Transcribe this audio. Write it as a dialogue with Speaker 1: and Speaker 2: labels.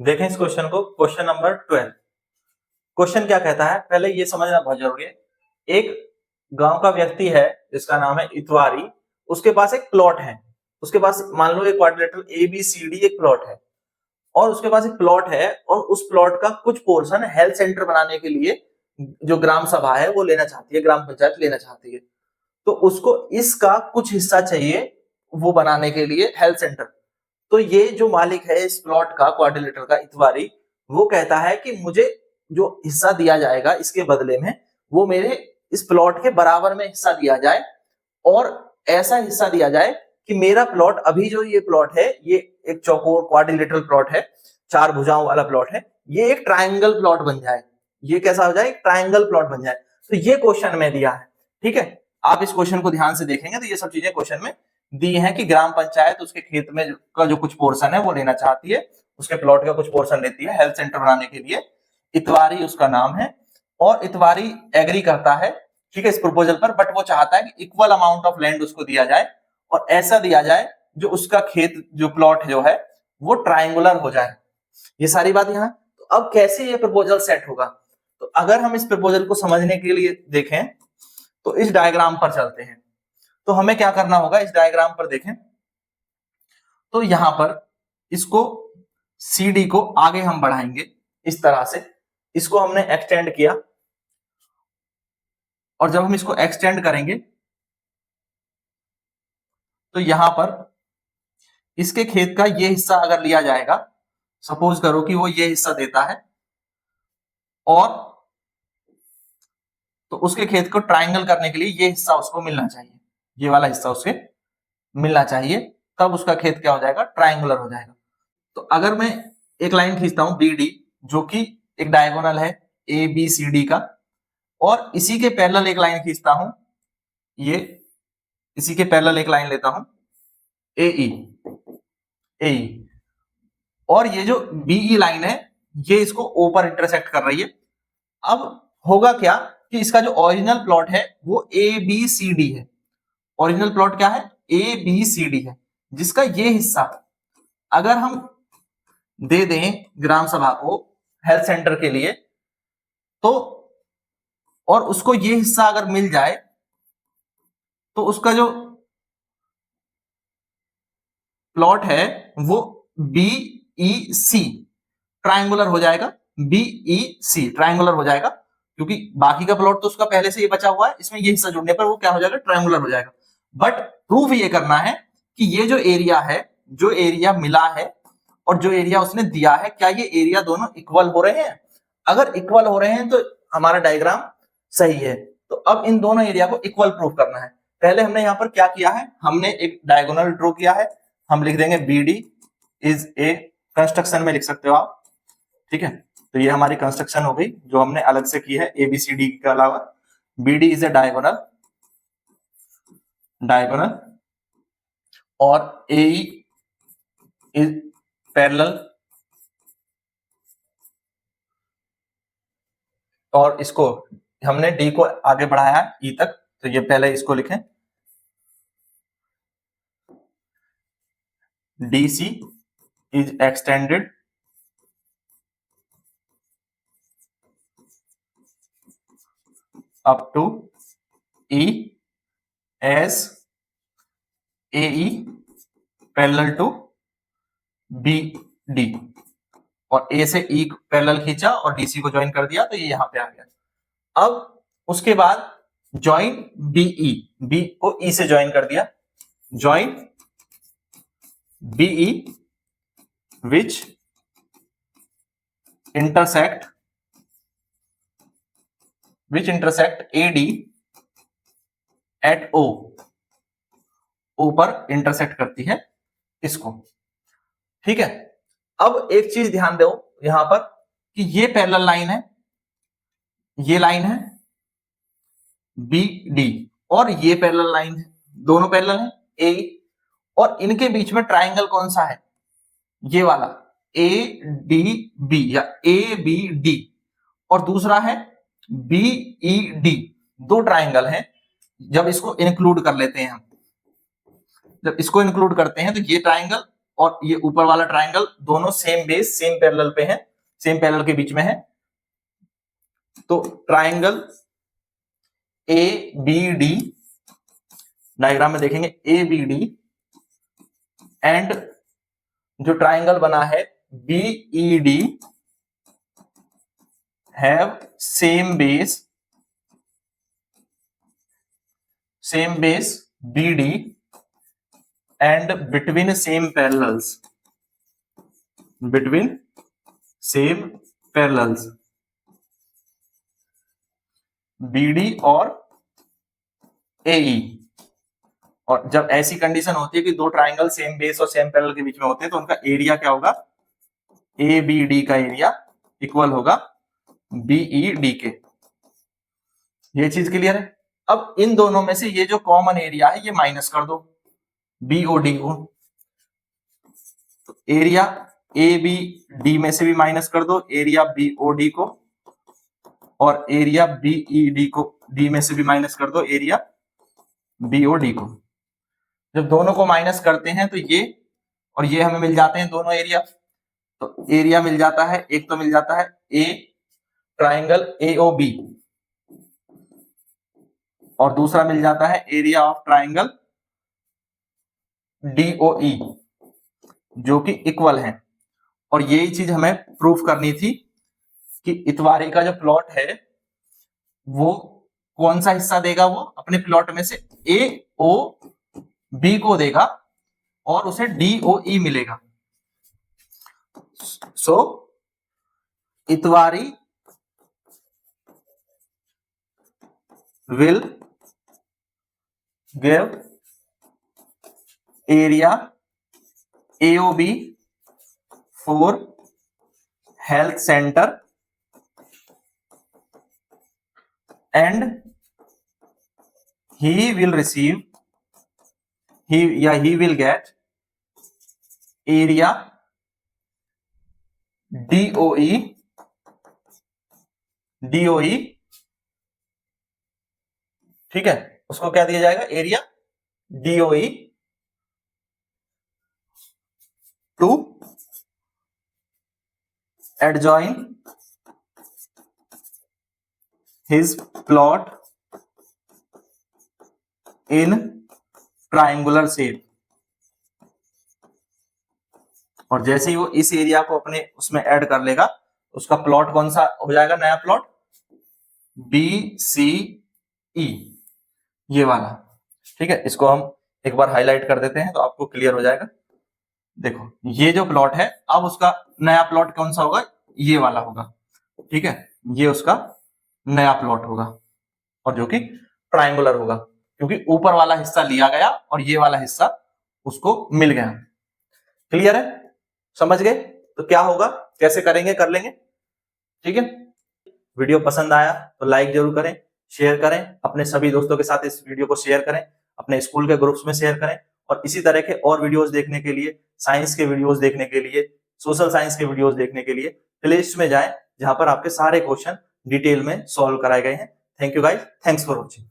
Speaker 1: देखें इस क्वेश्चन को, क्वेश्चन नंबर 12। क्वेश्चन क्या कहता है, पहले ये समझना बहुत जरूरी है। एक गांव का व्यक्ति है जिसका नाम है इतवारी, उसके पास एक प्लॉट है। उसके पास मान लो एक क्वाड्रिलेटरल ABCD एक प्लॉट है, और उसके पास एक प्लॉट है, और उस प्लॉट का कुछ पोर्शन हेल्थ सेंटर बनाने के लिए जो ग्राम सभा है वो लेना चाहती है, ग्राम पंचायत लेना चाहती है। तो उसको इसका कुछ हिस्सा चाहिए वो बनाने के लिए हेल्थ सेंटर। तो ये जो मालिक है इस प्लॉट का, क्वाड्रिलेटरल का, इतवारी, वो कहता है कि मुझे जो हिस्सा दिया जाएगा इसके बदले में वो मेरे इस प्लॉट के बराबर में हिस्सा दिया जाए, और ऐसा हिस्सा दिया जाए कि मेरा प्लॉट, अभी जो ये प्लॉट है ये एक चौकोर क्वाड्रिलेटरल प्लॉट है, चार भुजाओं वाला प्लॉट है, ये एक ट्रायंगल प्लॉट बन जाए। ये कैसा हो जाए, एक ट्रायंगल प्लॉट बन जाए। तो ये क्वेश्चन में दिया है। ठीक है, आप इस क्वेश्चन को ध्यान से देखेंगे तो ये सब चीजें क्वेश्चन में दी है कि ग्राम पंचायत उसके खेत में का जो कुछ पोर्शन है वो लेना चाहती है, उसके प्लॉट का कुछ पोर्शन लेती है हेल्थ सेंटर बनाने के लिए। इतवारी उसका नाम है, और इतवारी एग्री करता है, ठीक है, इस प्रपोजल पर, बट वो चाहता है कि इक्वल अमाउंट ऑफ लैंड उसको दिया जाए, और ऐसा दिया जाए जो उसका खेत जो प्लॉट जो है वो ट्रायंगुलर हो जाए। ये सारी बात यहाँ। तो अब कैसे ये प्रपोजल सेट होगा, तो अगर हम इस प्रपोजल को समझने के लिए देखें तो इस डायग्राम पर चलते हैं। तो हमें क्या करना होगा, इस डायग्राम पर देखें तो यहां पर इसको CD को आगे हम बढ़ाएंगे इस तरह से, इसको हमने एक्सटेंड किया, और जब हम इसको एक्सटेंड करेंगे तो यहां पर इसके खेत का ये हिस्सा अगर लिया जाएगा, सपोज करो कि वो ये हिस्सा देता है, और तो उसके खेत को ट्रायंगल करने के लिए ये हिस्सा उसको मिलना चाहिए, ये वाला हिस्सा उसे मिलना चाहिए, तब उसका खेत क्या हो जाएगा, ट्रायंगुलर हो जाएगा। तो अगर मैं एक लाइन खींचता हूं BD, जो कि एक डायगोनल है ABCD का, और इसी के पैरेलल एक लाइन खींचता हूं, ये इसी के पैरेलल एक लाइन लेता हूं AE, और ये जो BE लाइन है ये इसको O पर इंटरसेक्ट कर रही है। अब होगा क्या कि इसका जो ओरिजिनल प्लॉट है वो ABCD है। ओरिजिनल प्लॉट क्या है, ABCD है, जिसका ये हिस्सा अगर हम दे दें ग्राम सभा को हेल्थ सेंटर के लिए, तो और उसको ये हिस्सा अगर मिल जाए तो उसका जो प्लॉट है वो BEC ट्रायंगुलर हो जाएगा, BEC ट्रायंगुलर हो जाएगा, क्योंकि बाकी का प्लॉट तो उसका पहले से ही बचा हुआ है, इसमें ये हिस्सा जुड़ने पर वो क्या हो जाएगा, ट्रायंगुलर हो जाएगा। बट प्रूफ ये करना है कि ये जो एरिया है, जो एरिया मिला है और जो एरिया उसने दिया है, क्या ये एरिया दोनों इक्वल हो रहे हैं। अगर इक्वल हो रहे हैं तो हमारा डायग्राम सही है। तो अब इन दोनों एरिया को इक्वल प्रूफ करना है। पहले हमने यहाँ पर क्या किया है, हमने एक डायगोनल ड्रॉ किया है, हम लिख देंगे BD इज ए, कंस्ट्रक्शन में लिख सकते हो आप, ठीक है। तो ये हमारी कंस्ट्रक्शन हो गई जो हमने अलग से की है ABCD के अलावा। BD इज ए डायगोनल, और AE इज पैरेलल, और इसको हमने D को आगे बढ़ाया है E तक, तो ये पहले इसको लिखें DC is extended up to E as AE parallel to BD, और A से E पैरेलल खींचा और DC को ज्वाइन कर दिया, तो ये यहां पे आ गया। अब उसके बाद ज्वाइन BE, B को E से ज्वाइन कर दिया, join BE which intersect AD at O पर इंटरसेक्ट करती है इसको, ठीक है। अब एक चीज ध्यान दो यहां पर कि ये पैरेलल लाइन है, ये लाइन है BD, और ये पैरेलल लाइन है, दोनों पैरेलल है A, और इनके बीच में ट्राइंगल कौन सा है, ये वाला ADB या ABD, और दूसरा है BED, दो ट्राइंगल हैं। जब इसको इंक्लूड कर लेते हैं हम, जब इसको इंक्लूड करते हैं तो ये ट्राइंगल और ये ऊपर वाला ट्राइंगल दोनों सेम बेस सेम पैरेलल पे है, सेम पैरेलल के बीच में है। तो triangle A B D, diagram में देखेंगे ए बी डी एंड जो ट्राइंगल बना है B E D have same base B D and between same parallels BD और AE। और जब ऐसी कंडीशन होती है कि दो ट्राइंगल सेम बेस और सेम पैरेलल के बीच में होते हैं तो उनका एरिया क्या होगा, ABD का एरिया इक्वल होगा BED के। ये चीज क्लियर है। अब इन दोनों में से ये जो कॉमन एरिया है ये माइनस कर दो BOD को, तो एरिया ABD में से भी माइनस कर दो एरिया BOD को, और एरिया BED को D में से भी माइनस कर दो एरिया BOD को। जब दोनं को माइनस करते हैं तो ये और ये हमें मिल जाते हैं दोनों एरिया। तो एरिया मिल जाता है, एक तो मिल जाता है A ट्राइंगल AOB और दूसरा मिल जाता है एरिया ऑफ ट्राइंगल DOE जो कि इक्वल है। और यही चीज हमें प्रूफ करनी थी कि इतवारी का जो प्लॉट है वो कौन सा हिस्सा देगा, वो अपने प्लॉट में से AOB को देगा और उसे DOE मिलेगा। सो Itwari will give area AOB for health center and he will get area DOE, ठीक है, उसको क्या दिया जाएगा, area DOE to adjoin his plot in triangular shape। और जैसे ही वो इस एरिया को अपने उसमें ऐड कर लेगा उसका प्लॉट कौन सा हो जाएगा, नया प्लॉट BCE, ये वाला। ठीक है, इसको हम एक बार हाईलाइट कर देते हैं तो आपको क्लियर हो जाएगा। देखो ये जो प्लॉट है अब उसका नया प्लॉट कौन सा होगा, ये वाला होगा। ठीक है, ये उसका नया प्लॉट होगा और जो कि ट्राइंगुलर होगा क्योंकि ऊपर वाला हिस्सा लिया गया और ये वाला हिस्सा उसको मिल गया। क्लियर है, समझ गए? तो क्या होगा, कैसे करेंगे, कर लेंगे। ठीक है, वीडियो पसंद आया तो लाइक जरूर करें, शेयर करें, अपने सभी दोस्तों के साथ इस वीडियो को शेयर करें, अपने स्कूल के ग्रुप्स में शेयर करें। और इसी तरह के और वीडियोस देखने के लिए, साइंस के वीडियोस देखने के लिए, सोशल साइंस के वीडियोस देखने के लिए प्लेलिस्ट में जाएं जहां पर आपके सारे क्वेश्चन डिटेल में सॉल्व कराए गए हैं। Thank you guys, thanks for watching.